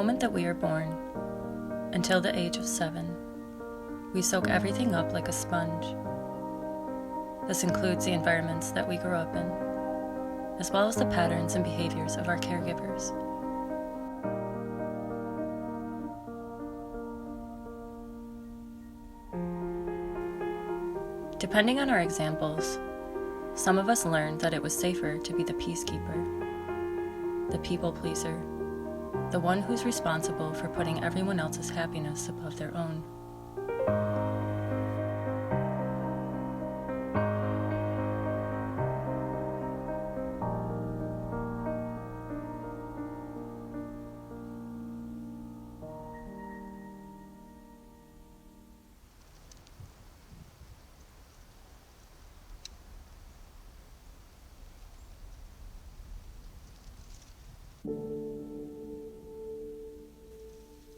moment that we are born, until the age of 7, we soak everything up like a sponge. This includes the environments that we grew up in, as well as the patterns and behaviors of our caregivers. Depending on our examples, some of us learned that it was safer to be the peacekeeper, the people pleaser, the one who's responsible for putting everyone else's happiness above their own.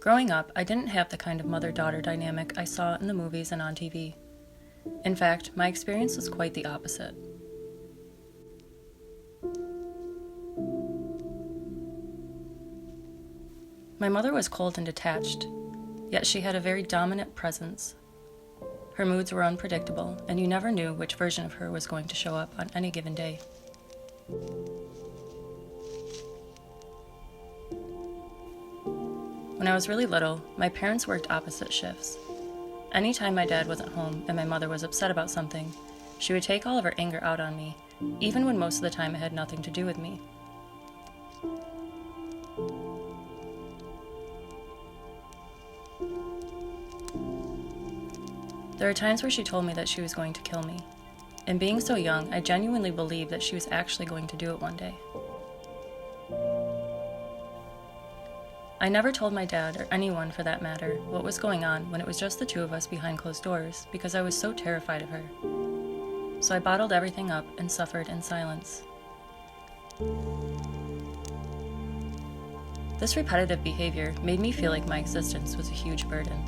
Growing up, I didn't have the kind of mother-daughter dynamic I saw in the movies and on TV. In fact, my experience was quite the opposite. My mother was cold and detached, yet she had a very dominant presence. Her moods were unpredictable, and you never knew which version of her was going to show up on any given day. When I was really little, my parents worked opposite shifts. Anytime my dad wasn't home and my mother was upset about something, she would take all of her anger out on me, even when most of the time it had nothing to do with me. There are times where she told me that she was going to kill me, and being so young, I genuinely believed that she was actually going to do it one day. I never told my dad, or anyone for that matter, what was going on when it was just the two of us behind closed doors because I was so terrified of her. So I bottled everything up and suffered in silence. This repetitive behavior made me feel like my existence was a huge burden.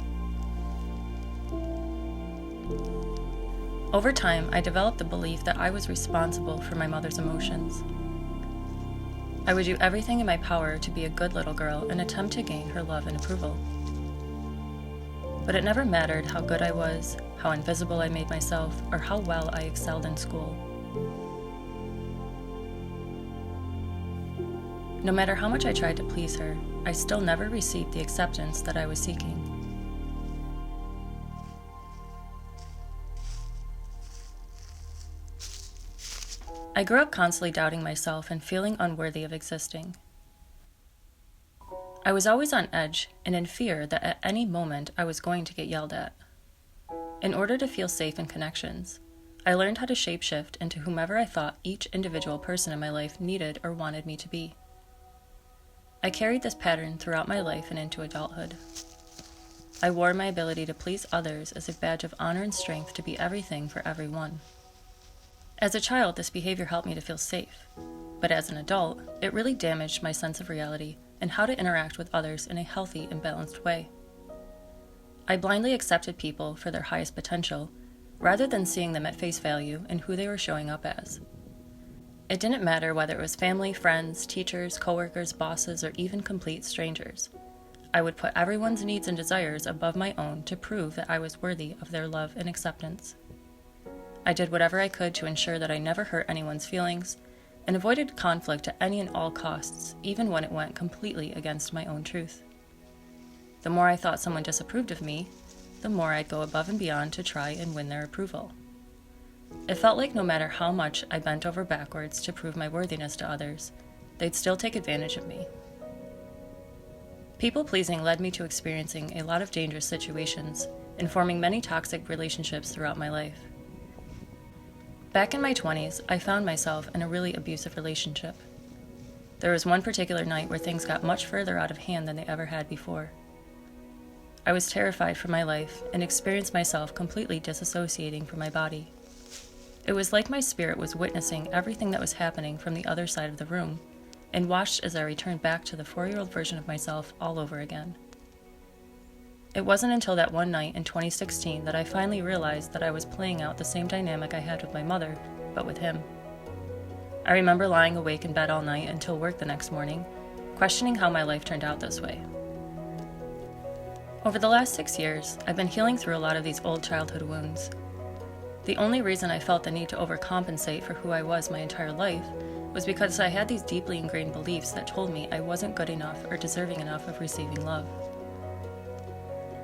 Over time, I developed the belief that I was responsible for my mother's emotions. I would do everything in my power to be a good little girl and attempt to gain her love and approval. But it never mattered how good I was, how invisible I made myself, or how well I excelled in school. No matter how much I tried to please her, I still never received the acceptance that I was seeking. I grew up constantly doubting myself and feeling unworthy of existing. I was always on edge and in fear that at any moment I was going to get yelled at. In order to feel safe in connections, I learned how to shapeshift into whomever I thought each individual person in my life needed or wanted me to be. I carried this pattern throughout my life and into adulthood. I wore my ability to please others as a badge of honor and strength to be everything for everyone. As a child, this behavior helped me to feel safe, but as an adult, it really damaged my sense of reality and how to interact with others in a healthy and balanced way. I blindly accepted people for their highest potential, rather than seeing them at face value and who they were showing up as. It didn't matter whether it was family, friends, teachers, coworkers, bosses, or even complete strangers. I would put everyone's needs and desires above my own to prove that I was worthy of their love and acceptance. I did whatever I could to ensure that I never hurt anyone's feelings and avoided conflict at any and all costs, even when it went completely against my own truth. The more I thought someone disapproved of me, the more I'd go above and beyond to try and win their approval. It felt like no matter how much I bent over backwards to prove my worthiness to others, they'd still take advantage of me. People-pleasing led me to experiencing a lot of dangerous situations and forming many toxic relationships throughout my life. Back in my 20s, I found myself in a really abusive relationship. There was one particular night where things got much further out of hand than they ever had before. I was terrified for my life and experienced myself completely disassociating from my body. It was like my spirit was witnessing everything that was happening from the other side of the room and watched as I returned back to the 4-year-old version of myself all over again. It wasn't until that one night in 2016 that I finally realized that I was playing out the same dynamic I had with my mother, but with him. I remember lying awake in bed all night until work the next morning, questioning how my life turned out this way. Over the last 6 years, I've been healing through a lot of these old childhood wounds. The only reason I felt the need to overcompensate for who I was my entire life was because I had these deeply ingrained beliefs that told me I wasn't good enough or deserving enough of receiving love.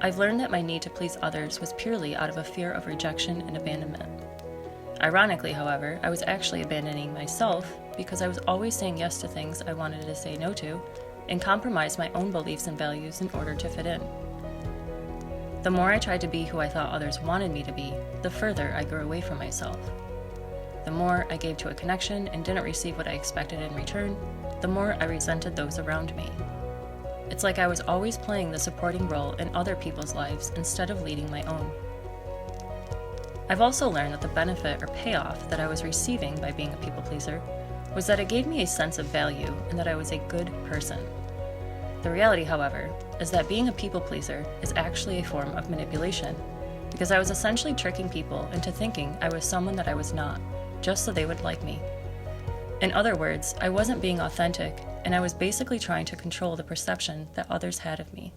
I've learned that my need to please others was purely out of a fear of rejection and abandonment. Ironically, however, I was actually abandoning myself because I was always saying yes to things I wanted to say no to and compromised my own beliefs and values in order to fit in. The more I tried to be who I thought others wanted me to be, the further I grew away from myself. The more I gave to a connection and didn't receive what I expected in return, the more I resented those around me. It's like I was always playing the supporting role in other people's lives instead of leading my own. I've also learned that the benefit or payoff that I was receiving by being a people pleaser was that it gave me a sense of value and that I was a good person. The reality, however, is that being a people pleaser is actually a form of manipulation, because I was essentially tricking people into thinking I was someone that I was not, just so they would like me. In other words, I wasn't being authentic, and I was basically trying to control the perception that others had of me.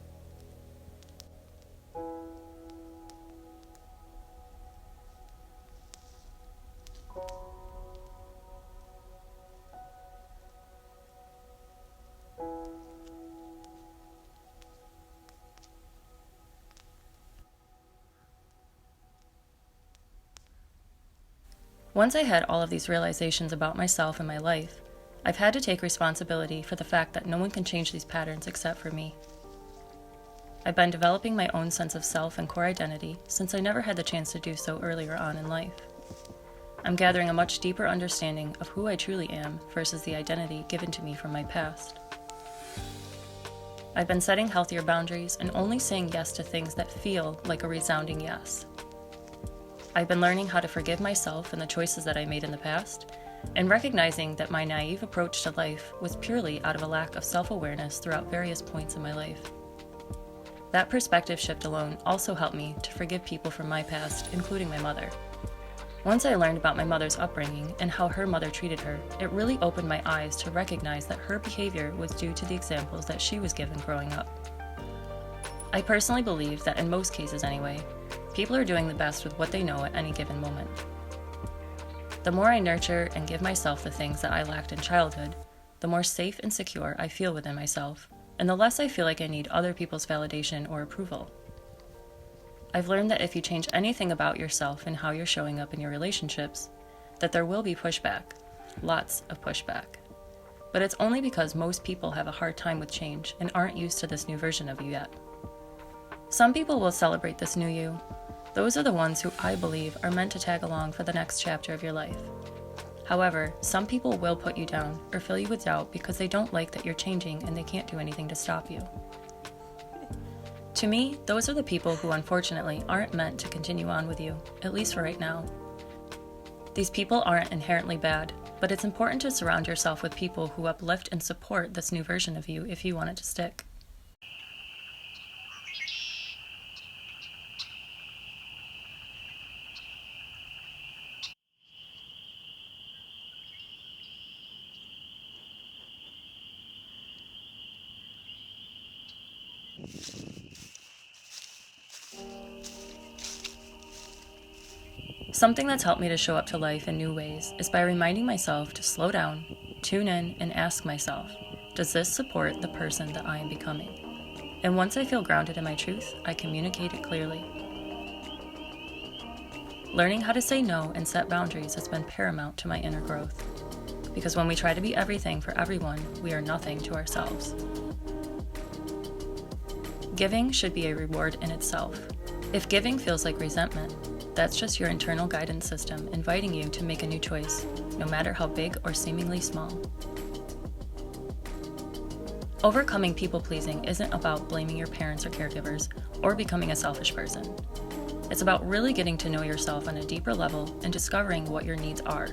Once I had all of these realizations about myself and my life, I've had to take responsibility for the fact that no one can change these patterns except for me. I've been developing my own sense of self and core identity since I never had the chance to do so earlier on in life. I'm gathering a much deeper understanding of who I truly am versus the identity given to me from my past. I've been setting healthier boundaries and only saying yes to things that feel like a resounding yes. I've been learning how to forgive myself and the choices that I made in the past, and recognizing that my naive approach to life was purely out of a lack of self-awareness throughout various points in my life. That perspective shift alone also helped me to forgive people from my past, including my mother. Once I learned about my mother's upbringing and how her mother treated her, it really opened my eyes to recognize that her behavior was due to the examples that she was given growing up. I personally believe that in most cases anyway, people are doing the best with what they know at any given moment. The more I nurture and give myself the things that I lacked in childhood, the more safe and secure I feel within myself, and the less I feel like I need other people's validation or approval. I've learned that if you change anything about yourself and how you're showing up in your relationships, that there will be pushback, lots of pushback. But it's only because most people have a hard time with change and aren't used to this new version of you yet. Some people will celebrate this new you. Those are the ones who I believe are meant to tag along for the next chapter of your life. However, some people will put you down or fill you with doubt because they don't like that you're changing and they can't do anything to stop you. To me, those are the people who unfortunately aren't meant to continue on with you, at least for right now. These people aren't inherently bad, but it's important to surround yourself with people who uplift and support this new version of you if you want it to stick. Something that's helped me to show up to life in new ways is by reminding myself to slow down, tune in, and ask myself, does this support the person that I am becoming? And once I feel grounded in my truth, I communicate it clearly. Learning how to say no and set boundaries has been paramount to my inner growth. Because when we try to be everything for everyone, we are nothing to ourselves. Giving should be a reward in itself. If giving feels like resentment, that's just your internal guidance system inviting you to make a new choice, no matter how big or seemingly small. Overcoming people-pleasing isn't about blaming your parents or caregivers or becoming a selfish person. It's about really getting to know yourself on a deeper level and discovering what your needs are.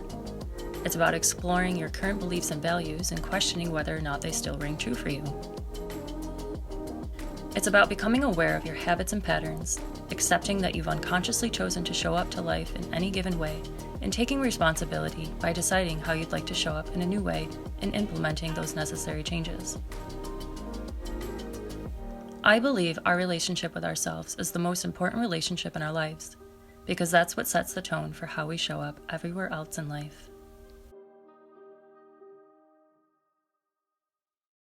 It's about exploring your current beliefs and values and questioning whether or not they still ring true for you. It's about becoming aware of your habits and patterns, accepting that you've unconsciously chosen to show up to life in any given way, and taking responsibility by deciding how you'd like to show up in a new way and implementing those necessary changes. I believe our relationship with ourselves is the most important relationship in our lives, because that's what sets the tone for how we show up everywhere else in life.